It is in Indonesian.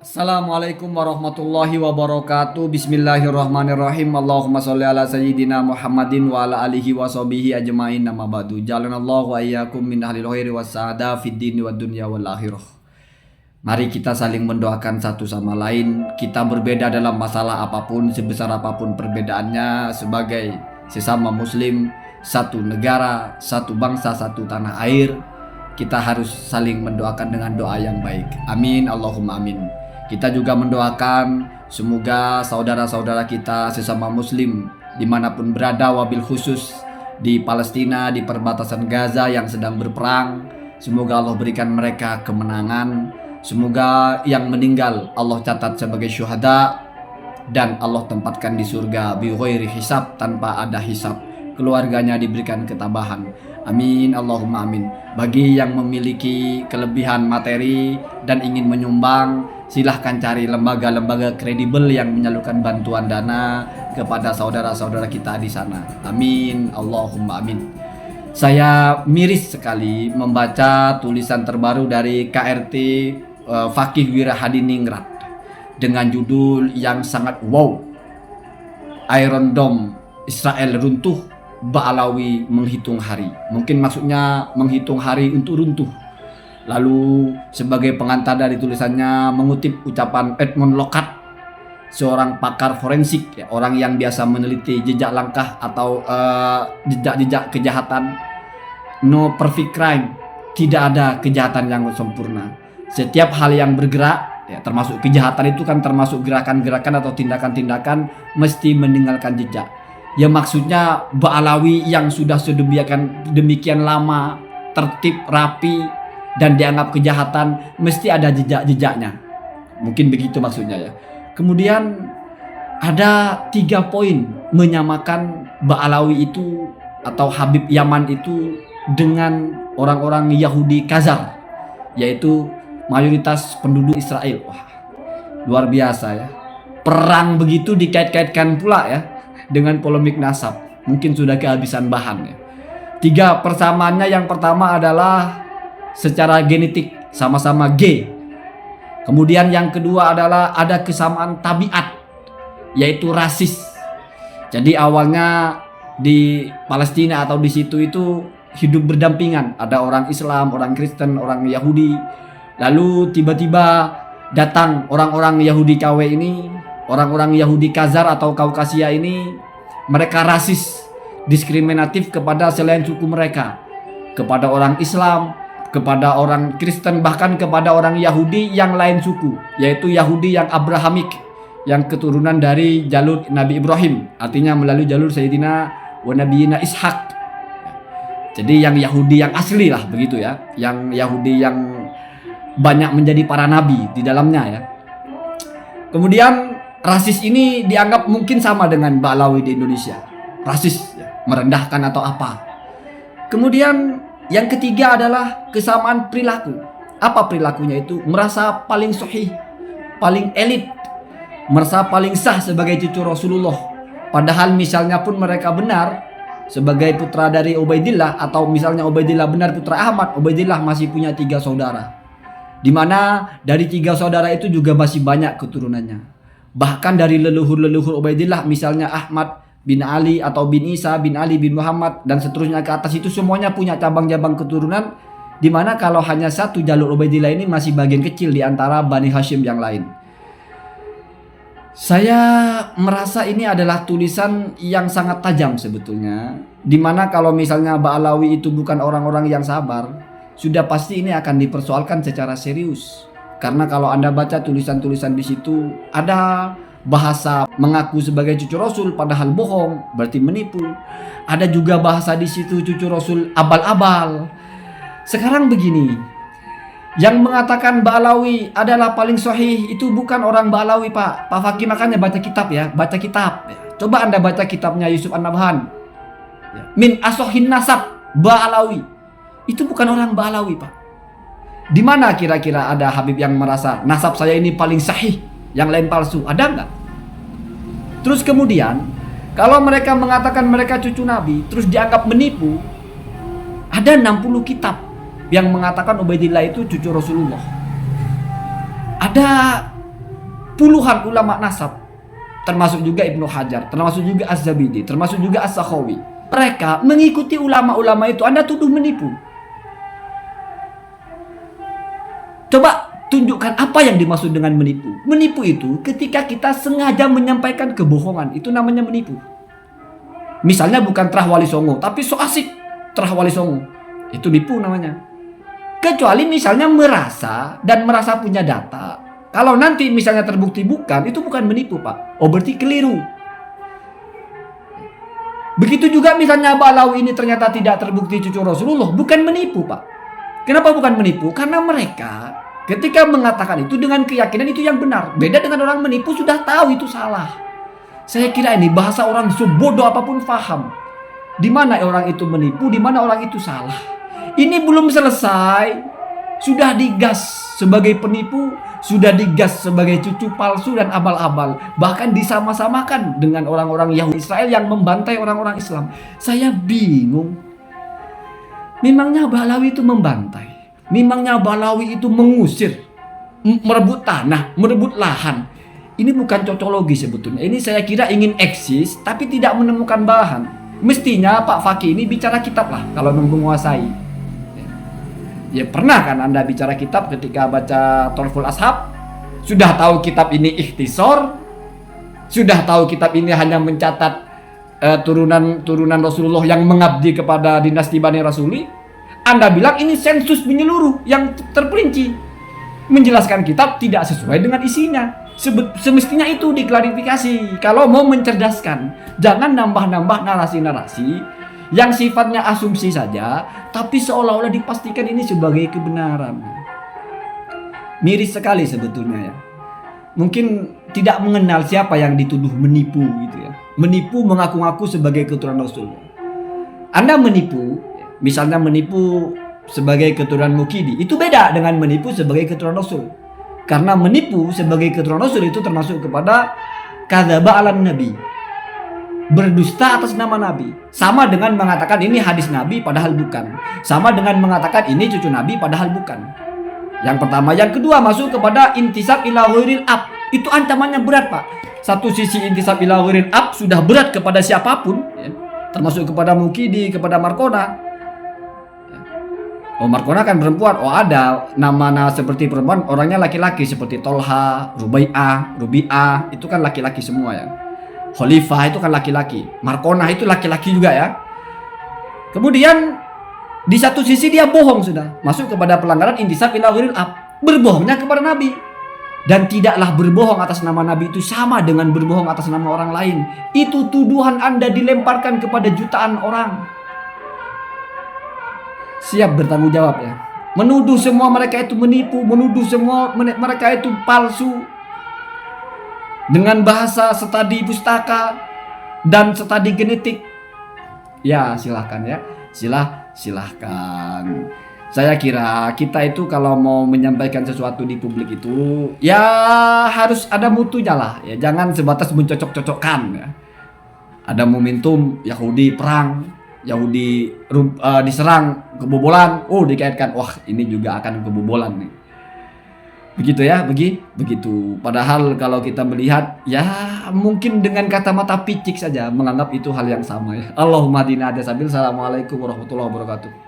Assalamualaikum warahmatullahi wabarakatuh. Bismillahirrahmanirrahim. Allahumma sholli ala sayyidina Muhammadin wa ala alihi wa sahbihi ajmain. Nama ba'du. Jalanallahu ayyakum min ahlil khairi was sa'ada fid dini wad dunya wal akhirah. Mari kita saling mendoakan satu sama lain. Kita berbeda dalam masalah apapun, sebesar apapun perbedaannya, sebagai sesama muslim, satu negara, satu bangsa, satu tanah air. Kita harus saling mendoakan dengan doa yang baik. Amin, Allahumma amin. Kita juga mendoakan semoga saudara-saudara kita sesama muslim dimanapun berada, wabil khusus di Palestina, di perbatasan Gaza yang sedang berperang, semoga Allah berikan mereka kemenangan. Semoga yang meninggal Allah catat sebagai syuhada dan Allah tempatkan di surga bi ghairi hisab, tanpa ada hisab. Keluarganya diberikan ketabahan. Amin, Allahumma amin. Bagi yang memiliki kelebihan materi dan ingin menyumbang, silahkan cari lembaga-lembaga kredibel yang menyalurkan bantuan dana kepada saudara-saudara kita di sana. Amin, Allahumma amin. Saya miris sekali membaca tulisan terbaru dari KRT Fakih Wirahadiningrat dengan judul yang sangat wow. Iron Dome Israel runtuh, Ba'alawi menghitung hari. Mungkin maksudnya menghitung hari untuk runtuh. Lalu sebagai pengantar dari tulisannya mengutip ucapan Edmund Lockhart, seorang pakar forensik, ya, orang yang biasa meneliti jejak langkah atau jejak-jejak kejahatan. No perfect crime, tidak ada kejahatan yang sempurna. Setiap hal yang bergerak, ya, termasuk kejahatan itu kan termasuk gerakan-gerakan atau tindakan-tindakan, mesti meninggalkan jejak. Ya maksudnya Ba'alawi yang sudah sedemikian lama tertib, rapi, dan dianggap kejahatan, mesti ada jejak-jejaknya. Mungkin begitu maksudnya ya. Kemudian ada 3 poin menyamakan Ba'alawi itu atau Habib Yaman itu dengan orang-orang Yahudi Khazar, yaitu mayoritas penduduk Israel. Wah, luar biasa ya. Perang begitu dikait-kaitkan pula ya dengan polemik nasab. Mungkin sudah kehabisan bahan ya. 3 persamaannya, yang pertama adalah secara genetik, sama-sama G. Kemudian yang kedua adalah ada kesamaan tabiat, yaitu rasis. Jadi awalnya di Palestina atau di situ itu hidup berdampingan. Ada orang Islam, orang Kristen, orang Yahudi. Lalu tiba-tiba datang orang-orang Yahudi KW ini, orang-orang Yahudi Khazar atau Kaukasia ini, mereka rasis, diskriminatif kepada selain suku mereka, kepada orang Islam, kepada orang Kristen, bahkan kepada orang Yahudi yang lain suku, yaitu Yahudi yang Abrahamik, yang keturunan dari jalur Nabi Ibrahim, artinya melalui jalur Sayyidina wa Nabiyina Ishak. Jadi yang Yahudi yang asli lah begitu ya, yang Yahudi yang banyak menjadi para nabi di dalamnya ya. Kemudian rasis ini dianggap mungkin sama dengan Ba'alawi di Indonesia, rasis ya, merendahkan atau apa. Kemudian yang ketiga adalah kesamaan perilaku. Apa perilakunya itu? Merasa paling sahih, paling elit, merasa paling sah sebagai cucu Rasulullah. Padahal misalnya pun mereka benar sebagai putra dari Ubaidillah, atau misalnya Ubaidillah benar putra Ahmad, Ubaidillah masih punya 3 saudara. Di mana dari 3 saudara itu juga masih banyak keturunannya. Bahkan dari leluhur-leluhur Ubaidillah, misalnya Ahmad bin Ali atau bin Isa bin Ali bin Muhammad dan seterusnya ke atas, itu semuanya punya cabang-cabang keturunan, di mana kalau hanya satu jalur Ubaidillah ini masih bagian kecil di antara Bani Hashim yang lain. Saya merasa ini adalah tulisan yang sangat tajam sebetulnya, di mana kalau misalnya Ba'alawi itu bukan orang-orang yang sabar, sudah pasti ini akan dipersoalkan secara serius. Karena kalau Anda baca tulisan-tulisan di situ, ada bahasa mengaku sebagai cucu Rasul padahal bohong, berarti menipu. Ada juga bahasa di situ cucu Rasul abal-abal. Sekarang begini, yang mengatakan Ba'alawi adalah paling sahih itu bukan orang Ba'alawi, Pak Fakih, makanya baca kitab ya, baca kitab. Coba Anda baca kitabnya Yusuf An-Nabhan, Min Asohin Nasab Ba'alawi. Itu bukan orang Ba'alawi, Pak. Di mana kira-kira ada Habib yang merasa nasab saya ini paling sahih, yang lain palsu? Ada enggak? Terus kemudian kalau mereka mengatakan mereka cucu Nabi, terus dianggap menipu, ada 60 kitab yang mengatakan Ubaidillah itu cucu Rasulullah. Ada puluhan ulama nasab, termasuk juga Ibnu Hajar, termasuk juga Az-Zabidi, termasuk juga As-Sakhawi. Mereka mengikuti ulama-ulama itu, Anda tuduh menipu. Coba tunjukkan apa yang dimaksud dengan menipu. Menipu itu ketika kita sengaja menyampaikan kebohongan, itu namanya menipu. Misalnya bukan Trah Wali Songo, tapi so asik Trah Wali Songo, itu nipu namanya. Kecuali misalnya merasa punya data. Kalau nanti misalnya terbukti bukan, itu bukan menipu, Pak. Oh, berarti keliru. Begitu juga misalnya Balawi ini ternyata tidak terbukti cucu Rasulullah, bukan menipu, Pak. Kenapa bukan menipu? Karena mereka ketika mengatakan itu dengan keyakinan itu yang benar. Beda dengan orang menipu sudah tahu itu salah. Saya kira ini bahasa orang sebodoh apapun paham. Di mana orang itu menipu, di mana orang itu salah. Ini belum selesai, sudah digas sebagai penipu, sudah digas sebagai cucu palsu dan abal-abal. Bahkan disama-samakan dengan orang-orang Yahudi Israel yang membantai orang-orang Islam. Saya bingung. Memangnya Balawi itu membantai? Memangnya Balawi itu mengusir, merebut tanah, merebut lahan? Ini bukan cocologi sebetulnya. Ini saya kira ingin eksis tapi tidak menemukan bahan. Mestinya Pak Fakih ini bicara kitab lah kalau menguasai. Ya pernah kan Anda bicara kitab ketika baca Torful Ashab? Sudah tahu kitab ini ikhtisor? Sudah tahu kitab ini hanya mencatat turunan Rasulullah yang mengabdi kepada dinasti Bani Rasuli? Anda bilang ini sensus menyeluruh yang terperinci. Menjelaskan kitab tidak sesuai dengan isinya. Semestinya itu diklarifikasi. Kalau mau mencerdaskan, jangan nambah-nambah narasi-narasi yang sifatnya asumsi saja, tapi seolah-olah dipastikan ini sebagai kebenaran. Miris sekali sebetulnya ya. Mungkin tidak mengenal siapa yang dituduh menipu gitu ya. Menipu mengaku-ngaku sebagai keturunan Rasul. Anda menipu, misalnya menipu sebagai keturunan Mukidi, itu beda dengan menipu sebagai keturunan Rasul. Karena menipu sebagai keturunan Rasul itu termasuk kepada kadzaba alan nabi, berdusta atas nama Nabi. Sama dengan mengatakan ini hadis Nabi padahal bukan. Sama dengan mengatakan ini cucu Nabi padahal bukan. Yang pertama. Yang kedua masuk kepada intisab ila ghairil ab. Itu ancamannya berat, Pak. Satu sisi intisab ila ghairil ab sudah berat kepada siapapun ya. Termasuk kepada Mukidi, kepada Markona. Oh, Markona kan perempuan. Oh, ada nama-nama seperti perempuan, orangnya laki-laki seperti Tolha, Rubi'ah, itu kan laki-laki semua ya. Khalifah itu kan laki-laki. Markona itu laki-laki juga ya. Kemudian di satu sisi dia bohong sudah. Masuk kepada pelanggaran intisab ila ghairil ab. Berbohongnya kepada Nabi. Dan tidaklah berbohong atas nama Nabi itu sama dengan berbohong atas nama orang lain. Itu tuduhan Anda dilemparkan kepada jutaan orang. Siap bertanggung jawab ya. Menuduh semua mereka itu menipu, menuduh semua mereka itu palsu. Dengan bahasa studi pustaka dan studi genetik. Ya silahkan ya. Silahkan. Saya kira kita itu kalau mau menyampaikan sesuatu di publik itu ya harus ada mutunya lah ya. Jangan sebatas mencocok-cocokkan ya. Ada momentum Yahudi perang, Yahudi diserang, kebobolan, oh dikaitkan, wah ini juga akan kebobolan nih. Begitu ya, begitu. Padahal kalau kita melihat, ya mungkin dengan kacamata picik saja menganggap itu hal yang sama ya. Allahumma dina ada sabil. Assalamualaikum warahmatullahi wabarakatuh.